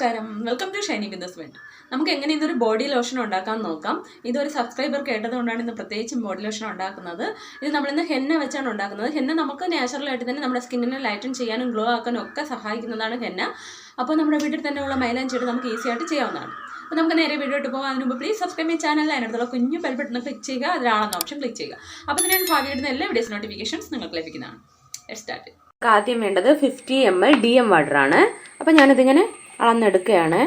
നമസ്കാരം, welcome to ഷൈനിബിന്ദുസ് world. നമുക്ക് എങ്ങനെ ഇതൊരു ബോഡി ലോഷൻ ഉണ്ടാക്കാൻ നോക്കാം. ഇതൊരു സബ്സ്ക്രൈബർ കേട്ടതുകൊണ്ടാണ് ഇന്ന് പ്രത്യേകിച്ചും ബോഡി ലോഷൻ ഉണ്ടാക്കുന്നത്. ഇത് നമ്മളിന്ന് ഹെന്ന വെച്ചാണ് ഉണ്ടാക്കുന്നത്. ഹെന്ന നമുക്ക് നാച്ചുറലായിട്ട് തന്നെ നമ്മുടെ സ്കിന്നിനെ ലൈറ്റൻ ചെയ്യാനും ഗ്ലോ ആക്കാനും ഒക്കെ സഹായിക്കുന്നതാണ് ഹെന്ന. അപ്പോൾ നമ്മുടെ വീട്ടിൽ തന്നെയുള്ള മൈലാഞ്ചി നമുക്ക് ഈസി ആയിട്ട് ചെയ്യാവുന്നതാണ്. അപ്പോൾ നമുക്ക് നേരെ വീഡിയോ ഇട്ട് പോകാൻ. അതിന് മുമ്പ് പ്ലീസ് സബ്സ്ക്രൈബ് ചെയ്യുക, ചാനലിൽ അതിനടുത്തുള്ള കുഞ്ഞു ബെൽ ബട്ടൺ ക്ലിക്ക് ചെയ്യുക, അതിലാണെന്ന ഓപ്ഷൻ ക്ലിക്ക് ചെയ്യുക. അപ്പോൾ തന്നെ ഭാവി ഇടുന്ന എല്ലാ വീഡിയോസ് നോട്ടിഫിക്കേഷൻസ് നിങ്ങൾക്ക് ലഭിക്കുന്നതാണ്. Let's start. ആദ്യം വേണ്ടത് 50 ml DM വാട്ടറാണ്. അപ്പോൾ ഞാനിതിങ്ങനെ അളന്നെടുക്കുകയാണ്.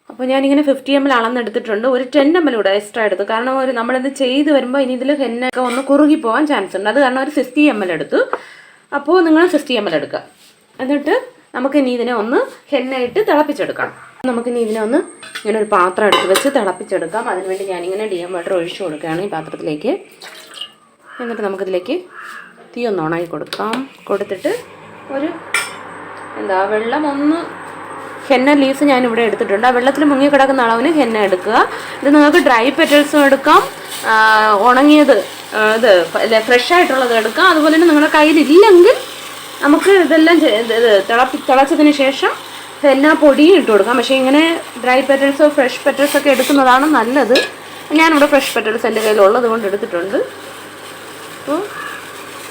അപ്പോൾ ഞാനിങ്ങനെ 50 ml അളന്നെടുത്തിട്ടുണ്ട്. ഒരു 10 ml കൂടെ എക്സ്ട്രാ എടുത്തു. കാരണം നമ്മളിത് ചെയ്ത് വരുമ്പോൾ ഇനി ഇതിൽ ഹെന്നൊക്കെ ഒന്ന് കുറുകി പോകാൻ ചാൻസ് ഉണ്ട്. അത് കാരണം ഒരു 50 ml എടുത്തു. അപ്പോൾ നിങ്ങൾ 50 ml എടുക്കുക. എന്നിട്ട് നമുക്കിനി ഇതിനെ ഒന്ന് ഹെന്നയിട്ട് തിളപ്പിച്ചെടുക്കാം. നമുക്കിനി ഇതിനെ ഒന്ന് ഇങ്ങനെ ഒരു പാത്രം എടുത്ത് വെച്ച് തിളപ്പിച്ചെടുക്കാം. അതിനുവേണ്ടി ഞാനിങ്ങനെ DM വാട്ടർ ഒഴിച്ചു കൊടുക്കുകയാണ് ഈ പാത്രത്തിലേക്ക്. എന്നിട്ട് നമുക്കിതിലേക്ക് തീ ഒന്ന് ഓണാക്കി കൊടുക്കാം. കൊടുത്തിട്ട് ഒരു വെള്ളം ഒന്ന് ഹെന്ന ലീവ്സ് ഞാനിവിടെ എടുത്തിട്ടുണ്ട്. ആ വെള്ളത്തിൽ മുങ്ങി കിടക്കുന്ന അളവിന് ഹെന്ന എടുക്കുക. ഇത് നിങ്ങൾക്ക് ഡ്രൈ പെറ്റൽസും എടുക്കാം, ഉണങ്ങിയത് ഫ്രഷ് ആയിട്ടുള്ളത് എടുക്കാം. അതുപോലെ തന്നെ നിങ്ങളുടെ കയ്യിലില്ലെങ്കിൽ നമുക്ക് ഇതെല്ലാം തിളച്ചതിന് ശേഷം ഹെന്ന പൊടിയും ഇട്ട് കൊടുക്കാം. പക്ഷേ ഇങ്ങനെ ഡ്രൈ പെറ്റൽസോ ഫ്രഷ് പെറ്റൽസൊക്കെ എടുക്കുന്നതാണ് നല്ലത്. ഞാനിവിടെ ഫ്രഷ് പെറ്റൽസ് എൻ്റെ കയ്യിലുള്ളത് കൊണ്ട് എടുത്തിട്ടുണ്ട്. അപ്പോൾ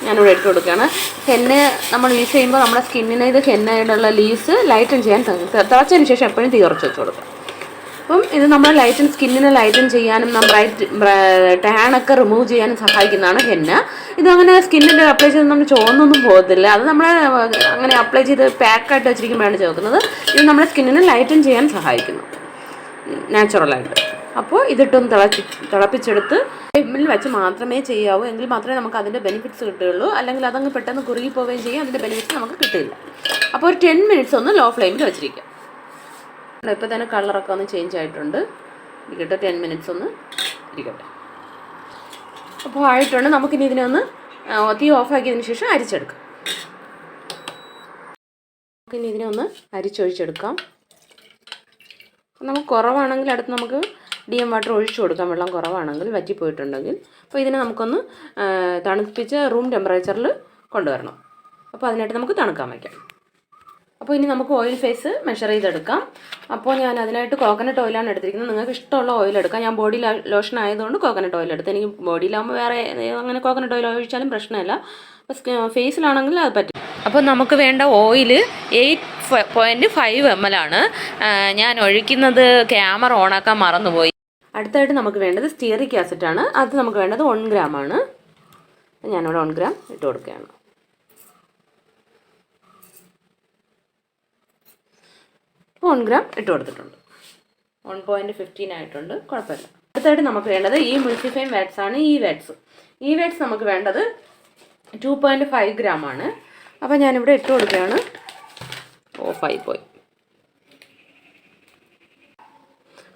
ഞാനിവിടെ ഇട്ട് കൊടുക്കുകയാണ്. ഹെന്ന നമ്മൾ യൂസ് ചെയ്യുമ്പോൾ നമ്മുടെ സ്കിന്നിന് ഇത് ഹെന്നയിലുള്ള ലീവ്സ് ലൈറ്റൻ ചെയ്യാൻ തിളച്ചതിന് ശേഷം എപ്പോഴും തീ ഉറച്ച് വെച്ച് കൊടുക്കുക. അപ്പം ഇത് നമ്മൾ സ്കിന്നിനെ ലൈറ്റൻ ചെയ്യാനും ടാനൊക്കെ റിമൂവ് ചെയ്യാനും സഹായിക്കുന്നതാണ് ഹെന്ന. ഇതങ്ങനെ സ്കിന്നിൽ അപ്ലൈ ചെയ്ത് നമ്മൾ ചോന്നൊന്നും പോകത്തില്ല. അത് നമ്മൾ അങ്ങനെ അപ്ലൈ ചെയ്ത് പാക്കായിട്ട് വെച്ചിരിക്കുമ്പോഴാണ് ചേർക്കുന്നത്. ഇത് നമ്മുടെ സ്കിന്നിനെ ലൈറ്റൻ ചെയ്യാൻ സഹായിക്കുന്നു നാച്ചുറലായിട്ട്. അപ്പോൾ ഇതിട്ടൊന്ന് തിളപ്പിച്ചെടുത്ത് ഫ്ലെയിമിൽ വെച്ച് മാത്രമേ ചെയ്യാവൂ. എങ്കിൽ മാത്രമേ നമുക്ക് അതിൻ്റെ ബെനിഫിറ്റ്സ് കിട്ടുകയുള്ളൂ. അല്ലെങ്കിൽ അതങ്ങ് പെട്ടെന്ന് കുറുകി പോവുകയും ചെയ്യും, അതിൻ്റെ ബെനിഫിറ്റ്സ് നമുക്ക് കിട്ടില്ല. അപ്പോൾ ഒരു 10 minutes ഒന്ന് ലോ ഫ്ലെയിമിൽ വെച്ചിരിക്കുക. ഇപ്പോൾ തന്നെ കളറൊക്കെ ഒന്ന് ചേഞ്ച് ആയിട്ടുണ്ട്. ഇരിക്കട്ടെ, 10 minutes ഒന്ന് ഇരിക്കട്ടെ. അപ്പോൾ ആയിട്ടുണ്ട്. നമുക്കിനി ഇതിനെ ഒന്ന് തീ ഓഫാക്കിയതിന് ശേഷം അരിച്ചെടുക്കാം. നമുക്കിനി ഇതിനെ ഒന്ന് അരിച്ചൊഴിച്ചെടുക്കാം. നമുക്ക് കുറവാണെങ്കിൽ അടുത്ത് നമുക്ക് DM വാട്ടർ ഒഴിച്ചു കൊടുക്കാം. വെള്ളം കുറവാണെങ്കിൽ വറ്റിപ്പോയിട്ടുണ്ടെങ്കിൽ. അപ്പോൾ ഇതിനെ നമുക്കൊന്ന് തണുപ്പിച്ച് റൂം ടെമ്പറേച്ചറിൽ കൊണ്ടുവരണം. അപ്പോൾ അതിനായിട്ട് നമുക്ക് തണുക്കാൻ വയ്ക്കാം. അപ്പോൾ ഇനി നമുക്ക് ഓയിൽ ഫേസ് മെഷർ ചെയ്തെടുക്കാം. അപ്പോൾ ഞാൻ അതിനായിട്ട് കോക്കനട്ട് ഓയിലാണ് എടുത്തിരിക്കുന്നത്. നിങ്ങൾക്ക് ഇഷ്ടമുള്ള ഓയിൽ എടുക്കാം. ഞാൻ ബോഡി ലോഷൻ ആയതുകൊണ്ട് കോക്കനട്ട് ഓയിൽ എടുത്ത്. എനിക്ക് ബോഡിയിലാകുമ്പോൾ വേറെ അങ്ങനെ കോക്കനട്ട് ഓയിൽ ഒഴിച്ചാലും പ്രശ്നമില്ല. അപ്പോൾ ഫേസിലാണെങ്കിൽ അത് പറ്റും. അപ്പോൾ നമുക്ക് വേണ്ട ഓയിൽ 8.5 ml ആണ്. ഞാൻ ഒഴിക്കുന്നത് ക്യാമറ ഓണാക്കാൻ മറന്നുപോയി. അടുത്തായിട്ട് നമുക്ക് വേണ്ടത് സ്റ്റിയറിക് ആസിഡാണ്. അത് നമുക്ക് വേണ്ടത് 1 gram ആണ്. ഞാനിവിടെ 1 gram ഇട്ട് കൊടുക്കുകയാണ്. ഇപ്പോൾ 1 gram ഇട്ട് കൊടുത്തിട്ടുണ്ട്. 1.15 ആയിട്ടുണ്ട്, കുഴപ്പമില്ല. അടുത്തായിട്ട് നമുക്ക് വേണ്ടത് ഈ മുൾസിഫൈങ് വാറ്റ്സ് ആണ്. ഈ വാറ്റ്സ് നമുക്ക് വേണ്ടത് 2.5 gram ആണ്. അപ്പോൾ ഞാനിവിടെ ഇട്ട് കൊടുക്കുകയാണ്. ഓഫായി പോയി.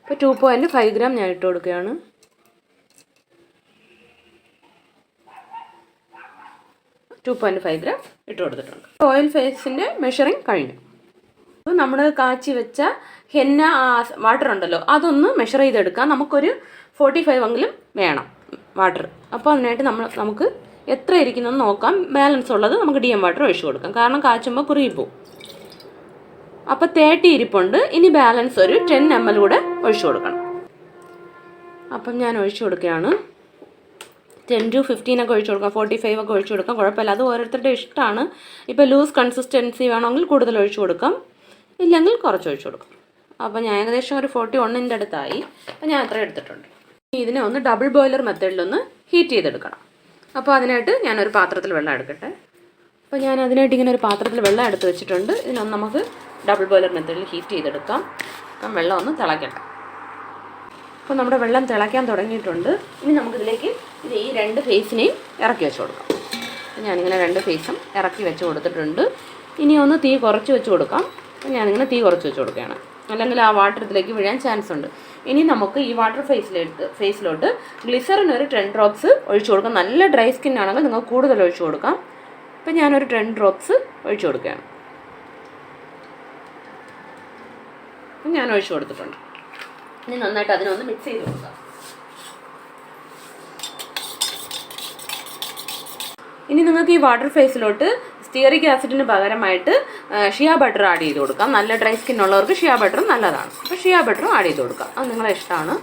ഇപ്പോൾ 2.5 gram ഞാൻ ഇട്ട് കൊടുക്കുകയാണ്. ഇട്ട് കൊടുത്തിട്ടുണ്ട്. ഓയിൽ ഫേസിൻ്റെ മെഷറിങ് കഴിഞ്ഞു. അപ്പോൾ നമ്മൾ കാച്ചി വെച്ച ഹെന്ന വാട്ടർ ഉണ്ടല്ലോ, അതൊന്ന് മെഷർ ചെയ്തെടുക്കാം. നമുക്കൊരു 45 എങ്കിലും വേണം വാട്ടർ. അപ്പോൾ അതിനായിട്ട് നമുക്ക് എത്ര ഇരിക്കുന്നതെന്ന് നോക്കാം. ബാലൻസ് ഉള്ളത് നമുക്ക് DM വാട്ടർ ഒഴിച്ചു കൊടുക്കാം. കാരണം കാച്ചുമ്പോൾ കുറുകിപ്പോവും. അപ്പോൾ 30 ഇരിപ്പുണ്ട്. ഇനി ബാലൻസ് ഒരു 10 ml കൂടെ ഒഴിച്ചു കൊടുക്കണം. അപ്പം ഞാൻ ഒഴിച്ചു കൊടുക്കുകയാണ്. 10 to 15 ഒക്കെ ഒഴിച്ചു കൊടുക്കാം, 45 ഒക്കെ ഒഴിച്ചു കൊടുക്കാം, കുഴപ്പമില്ല. അത് ഓരോരുത്തരുടെ ഇഷ്ടമാണ്. ഇപ്പോൾ ലൂസ് കൺസിസ്റ്റൻസി വേണമെങ്കിൽ കൂടുതൽ ഒഴിച്ചു കൊടുക്കാം, ഇല്ലെങ്കിൽ കുറച്ച് ഒഴിച്ചു കൊടുക്കാം. അപ്പോൾ ഞാൻ ഏകദേശം ഒരു 41ൻ്റെ അടുത്തായി. അപ്പോൾ ഞാൻ അത്ര എടുത്തിട്ടുണ്ട്. ഇതിനെ ഒന്ന് ഡബിൾ ബോയിലർ മെത്തേഡിലൊന്ന് ഹീറ്റ് ചെയ്തെടുക്കണം. അപ്പോൾ അതിനായിട്ട് ഞാനൊരു പാത്രത്തിൽ വെള്ളം എടുക്കട്ടെ. അപ്പോൾ ഞാൻ അതിനായിട്ട് ഇങ്ങനെ ഒരു പാത്രത്തിൽ വെള്ളം എടുത്ത് വെച്ചിട്ടുണ്ട്. ഇതിനൊന്ന് നമുക്ക് ഡബിൾ ബോയിലർ മെത്തേഡിൽ ഹീറ്റ് ചെയ്തെടുക്കാം. അപ്പം വെള്ളം ഒന്ന് തിളയ്ക്കട്ടെ. അപ്പോൾ നമ്മുടെ വെള്ളം തിളയ്ക്കാൻ തുടങ്ങിയിട്ടുണ്ട്. ഇനി നമുക്കിതിലേക്ക് ഈ 2 ഫേസിനെയും ഇറക്കി വെച്ച് കൊടുക്കാം. ഞാനിങ്ങനെ 2 ഫേസും ഇറക്കി വെച്ച് കൊടുത്തിട്ടുണ്ട്. ഇനി ഒന്ന് തീ കുറച്ച് വെച്ച് കൊടുക്കാം. ഞാനിങ്ങനെ തീ കുറച്ച് വെച്ച് കൊടുക്കുകയാണ്, അല്ലെങ്കിൽ ആ വാട്ടർ ഇതിലേക്ക് വീഴാൻ ചാൻസ് ഉണ്ട്. ഇനി നമുക്ക് ഈ വാട്ടർ ഫേസിലോട്ട് ഗ്ലിസറിൻ ഒരു 10 drops ഒഴിച്ചു കൊടുക്കാം. നല്ല ഡ്രൈ സ്കിൻ ആണെങ്കിൽ നിങ്ങൾക്ക് കൂടുതൽ ഒഴിച്ചു കൊടുക്കാം. ഇപ്പം ഞാനൊരു 10 drops ഒഴിച്ചു കൊടുക്കുകയാണ്. ഞാൻ ഒഴിച്ചു കൊടുത്തിട്ടുണ്ട്. ഇനി നന്നായിട്ട് അതിനൊന്ന് മിക്സ് ചെയ്ത് കൊടുക്കാം. ഇനി നിങ്ങൾക്ക് ഈ വാട്ടർ ഫേസിലോട്ട് സ്റ്റിയറിക് ആസിഡിന് പകരമായിട്ട് ഷിയ ബട്ടർ ആഡ് ചെയ്ത് കൊടുക്കാം. നല്ല ഡ്രൈ സ്കിൻ ഉള്ളവർക്ക് ഷിയ ബട്ടറും നല്ലതാണ്. അപ്പോൾ ഷിയ ബട്ടറും ആഡ് ചെയ്ത് കൊടുക്കാം. അത് നിങ്ങളെ ഇഷ്ടമാണ്.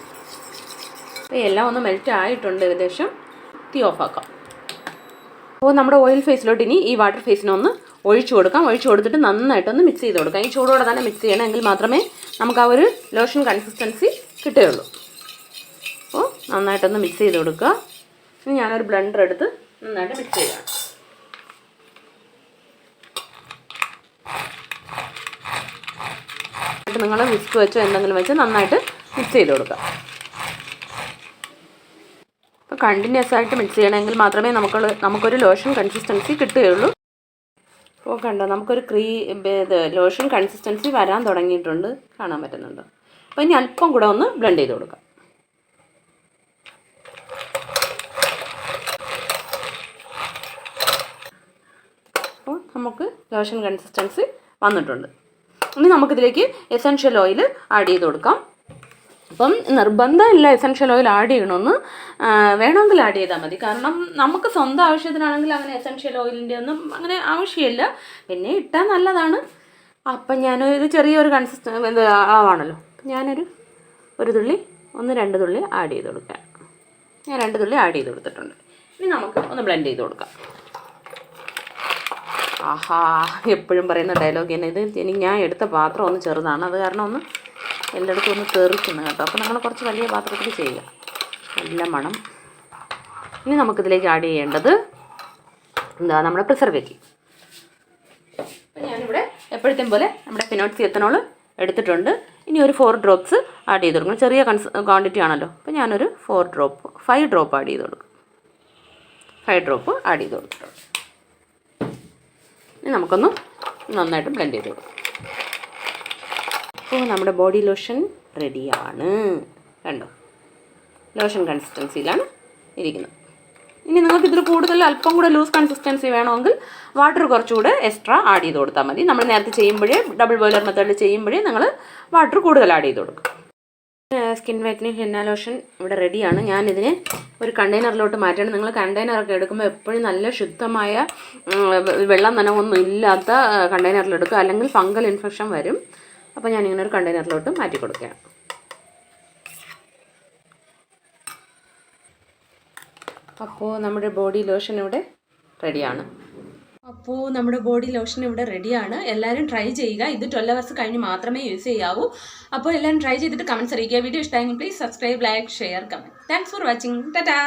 അപ്പോൾ എല്ലാം ഒന്ന് മെൽറ്റ് ആയിട്ടുണ്ട്. ഏകദേശം തീ ഓഫാക്കാം. അപ്പോൾ നമ്മുടെ ഓയിൽ ഫേസിലോട്ട് ഇനി ഈ വാട്ടർ ഫേസിനെ ഒന്ന് ഒഴിച്ചു കൊടുക്കാം. ഒഴിച്ചു കൊടുത്തിട്ട് നന്നായിട്ടൊന്ന് മിക്സ് ചെയ്ത് കൊടുക്കാം. ഈ ചൂടോടെ തന്നെ മിക്സ് ചെയ്യണം. എങ്കിൽ മാത്രമേ നമുക്ക് ആ ഒരു ലോഷൻ കൺസിസ്റ്റൻസി കിട്ടുകയുള്ളൂ. അപ്പോൾ നന്നായിട്ടൊന്ന് മിക്സ് ചെയ്ത് കൊടുക്കുക. ഇനി ഞാനൊരു ബ്ലെൻഡർ എടുത്ത് നന്നായിട്ട് മിക്സ് ചെയ്യാം. എന്നിട്ട് നിങ്ങൾ വിസ്ക് വെച്ചോ എന്തെങ്കിലും വെച്ച് നന്നായിട്ട് മിക്സ് ചെയ്ത് കൊടുക്കുക. അപ്പോൾ കണ്ടിന്യൂസ് ആയിട്ട് മിക്സ് ചെയ്യണമെങ്കിൽ മാത്രമേ നമുക്കൊരു ലോഷൻ കൺസിസ്റ്റൻസി കിട്ടുകയുള്ളൂ. അപ്പോൾ കണ്ടോ, നമുക്കൊരു ലോഷൻ കൺസിസ്റ്റൻസി വരാൻ തുടങ്ങിയിട്ടുണ്ട്. കാണാൻ പറ്റുന്നുണ്ട്. അപ്പോൾ ഇനി അല്പം കൂടെ ഒന്ന് ബ്ലെൻഡ് ചെയ്ത് കൊടുക്കാം. അപ്പോൾ നമുക്ക് ലോഷൻ കൺസിസ്റ്റൻസി വന്നിട്ടുണ്ട്. ഇനി നമുക്കിതിലേക്ക് എസൻഷ്യൽ ഓയിൽ ആഡ് ചെയ്ത് കൊടുക്കാം. അപ്പം നിർബന്ധമില്ല എസൻഷ്യൽ ഓയിൽ ആഡ് ചെയ്യണമെന്ന്, വേണമെങ്കിൽ ആഡ് ചെയ്താൽ മതി. കാരണം നമുക്ക് സ്വന്തം ആവശ്യത്തിനാണെങ്കിൽ അങ്ങനെ എസൻഷ്യൽ ഓയിലിൻ്റെ ഒന്നും അങ്ങനെ ആവശ്യമില്ല. പിന്നെ ഇട്ടാൽ നല്ലതാണ്. അപ്പം ഞാനൊരു ചെറിയൊരു ആവാണല്ലോ. ഞാനൊരു തുള്ളി 1-2 തുള്ളി ആഡ് ചെയ്ത് കൊടുക്കാം. ഞാൻ 2 തുള്ളി ആഡ് ചെയ്ത് കൊടുത്തിട്ടുണ്ട്. ഇനി നമുക്ക് ഒന്ന് ബ്ലെൻഡ് ചെയ്ത് കൊടുക്കാം. ആഹാ, എപ്പോഴും പറയുന്ന ഡയലോഗ് തന്നെ ഇത്. ഞാൻ എടുത്ത പാത്രം ഒന്ന് ചെറുതാണ്, അത് കാരണം ഒന്ന് എല്ലായിടത്തും ഒന്ന് തെറിക്കുന്നു കേട്ടോ. അപ്പോൾ നമ്മൾ കുറച്ച് വലിയ പാത്രത്തിൽ ചെയ്യുക. നല്ല മണം. ഇനി നമുക്കിതിലേക്ക് ആഡ് ചെയ്യേണ്ടത് നമ്മുടെ പ്രിസർവേറ്റീവ്. അപ്പോൾ ഞാനിവിടെ എപ്പോഴത്തേം പോലെ നമ്മുടെ ഫിനോക്സി എത്തനോൾ എടുത്തിട്ടുണ്ട്. ഇനി ഒരു 4 ഡ്രോപ്സ് ആഡ് ചെയ്ത് കൊടുക്കണം. ചെറിയ ക്വാണ്ടിറ്റി ആണല്ലോ. അപ്പോൾ ഞാനൊരു 5 ഡ്രോപ്പ് ആഡ് ചെയ്ത് കൊടുക്കും. 5 ഡ്രോപ്പ് ആഡ് ചെയ്ത് കൊടുത്തിട്ടുണ്ട്. ഇനി നമുക്കൊന്ന് നന്നായിട്ട് ബ്ലെൻഡ് ചെയ്ത് കൊടുക്കാം. അപ്പോൾ നമ്മുടെ ബോഡി ലോഷൻ റെഡിയാണ്. കണ്ടോ, ലോഷൻ കൺസിസ്റ്റൻസിയിലാണ് ഇരിക്കുന്നത്. ഇനി നിങ്ങൾക്ക് ഇതിൽ കൂടുതൽ അല്പം കൂടെ ലൂസ് കൺസിസ്റ്റൻസി വേണമെങ്കിൽ വാട്ടർ കുറച്ചുകൂടെ എക്സ്ട്രാ ആഡ് ചെയ്ത് കൊടുത്താൽ മതി. നമ്മൾ നേരത്തെ ചെയ്യുമ്പോഴേ ഡബിൾ ബോയിലർ മെത്തേഡിൽ ചെയ്യുമ്പോഴേ നിങ്ങൾ വാട്ടർ കൂടുതൽ ആഡ് ചെയ്ത് കൊടുക്കും. സ്കിൻ വൈറ്റനിങ് ഹെന്ന ലോഷൻ ഇവിടെ റെഡിയാണ്. ഞാനിതിനെ ഒരു കണ്ടെയ്നറിലോട്ട് മാറ്റണം. നിങ്ങൾ കണ്ടെയ്നറൊക്കെ എടുക്കുമ്പോൾ എപ്പോഴും നല്ല ശുദ്ധമായ വെള്ളം നനവൊന്നും ഇല്ലാത്ത കണ്ടെയ്നറിലെടുക്കുക, അല്ലെങ്കിൽ ഫംഗൽ ഇൻഫെക്ഷൻ വരും. അപ്പോൾ ഞാനിങ്ങനെ ഒരു കണ്ടെയ്നറിലോട്ട് മാറ്റി കൊടുക്കുകയാണ്. അപ്പോൾ നമ്മുടെ ബോഡി ലോഷൻ ഇവിടെ റെഡിയാണ്. എല്ലാവരും ട്രൈ ചെയ്യുക. ഇത് 12 hours കഴിഞ്ഞ് മാത്രമേ യൂസ് ചെയ്യാവൂ. അപ്പോൾ എല്ലാവരും ട്രൈ ചെയ്തിട്ട് കമൻറ്റ്സ് അറിയിക്കുക. വീഡിയോ ഇഷ്ടമായെങ്കിൽ please subscribe, like, share, comment. Thanks for watching. Tata.